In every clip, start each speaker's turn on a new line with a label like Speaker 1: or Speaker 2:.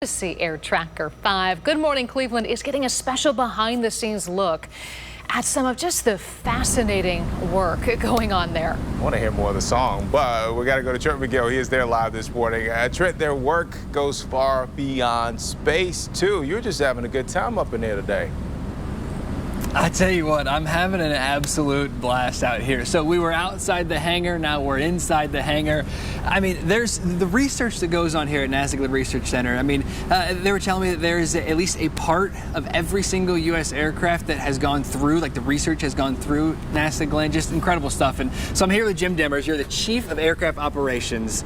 Speaker 1: To see Air Tracker 5. Good Morning Cleveland is getting a special behind-the-scenes look at some of just the fascinating work going on there.
Speaker 2: I want to hear more of the song, but we got to go to Trent. He is there live this morning. Trent, their work goes far beyond space, too. You're just having a good time up in there today.
Speaker 3: I tell you what, I'm having an absolute blast out here. So we were outside the hangar, now we're inside the hangar. I mean, there's the research that goes on here at NASA Glenn Research Center. I mean, they were telling me that there is at least a part of every single U.S. aircraft that has gone through, like the research has gone through NASA Glenn. Just incredible stuff. And so I'm here with Jim Demers. You're the Chief of Aircraft Operations.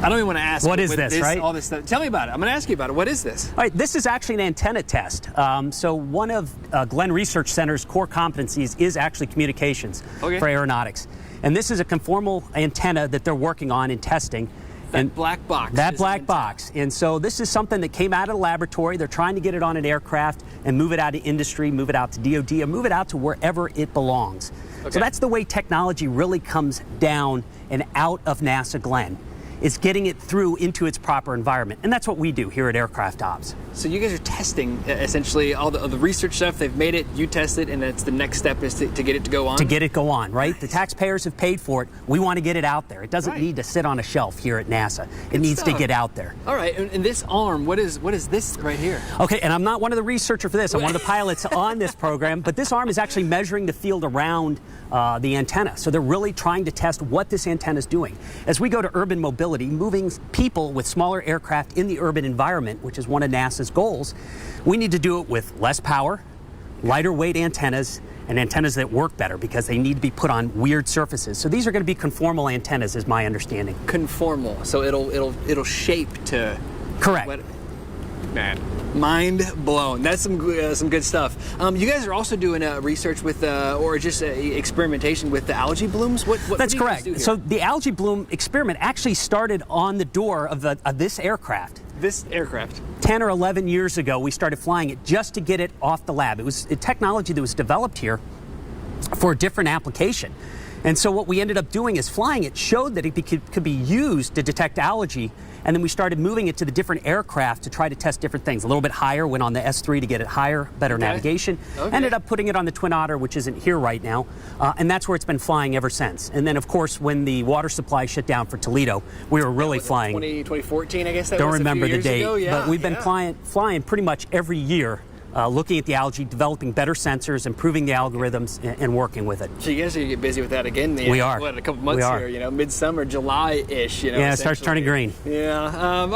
Speaker 3: I don't even want to ask
Speaker 4: what is this, right?
Speaker 3: All this stuff. Tell me about it. I'm going to ask you about it. What is this?
Speaker 4: All right, this is actually an antenna test. So one of Glenn Research Center's core competencies is actually communications for aeronautics. And this is a conformal antenna that they're working on and testing.
Speaker 3: That black box.
Speaker 4: That black box. And so this is something that came out of the laboratory. They're trying to get it on an aircraft and move it out to industry, move it out to DOD, and move it out to wherever it belongs. Okay. So that's the way technology really comes down and out of NASA Glenn. Is getting it through into its proper environment. And that's what we do here at Aircraft Ops.
Speaker 3: So you guys are testing essentially all the research stuff. They've made it, you test it, and that's the next step is to get it to go on?
Speaker 4: To get it go on, right? Nice. The taxpayers have paid for it. We want to get it out there. It doesn't need to sit on a shelf here at NASA. It needs to get out there.
Speaker 3: All right, and this arm, what is this right here?
Speaker 4: Okay, and I'm not one of the researchers for this. I'm one of the pilots on this program, but this arm is actually measuring the field around the antenna. So they're really trying to test what this antenna is doing. As we go to urban mobility, moving people with smaller aircraft in the urban environment, which is one of NASA's goals, we need to do it with less power, lighter weight antennas, and antennas that work better because they need to be put on weird surfaces. So these are going to be conformal antennas, is my understanding.
Speaker 3: Conformal, so it'll shape to.
Speaker 4: Correct.
Speaker 3: Man, mind blown. That's some good stuff. You guys are also doing research with, or just experimentation with the algae blooms. What
Speaker 4: That's
Speaker 3: do you
Speaker 4: correct.
Speaker 3: guys do here?
Speaker 4: So the algae bloom experiment actually started on the door of this aircraft.
Speaker 3: This aircraft.
Speaker 4: 10 or 11 years ago, we started flying it just to get it off the lab. It was a technology that was developed here for a different application. And so what we ended up doing is flying it showed that it could be used to detect algae, and then we started moving it to the different aircraft to try to test different things. A little bit higher, went on the S3 to get it higher, better navigation. Ended up putting it on the Twin Otter, which isn't here right now, and that's where it's been flying ever since. And then, of course, when the water supply shut down for Toledo, we were really flying.
Speaker 3: 2014, I guess that
Speaker 4: Don't
Speaker 3: was
Speaker 4: remember
Speaker 3: a few
Speaker 4: the date,
Speaker 3: years ago.
Speaker 4: but we've been flying pretty much every year. Looking at the algae, developing better sensors, improving the algorithms, and working with it.
Speaker 3: So you guys are going to get busy with that again.
Speaker 4: We are.
Speaker 3: What, a couple months here, midsummer, July-ish.
Speaker 4: Yeah, it starts turning green.
Speaker 3: Yeah.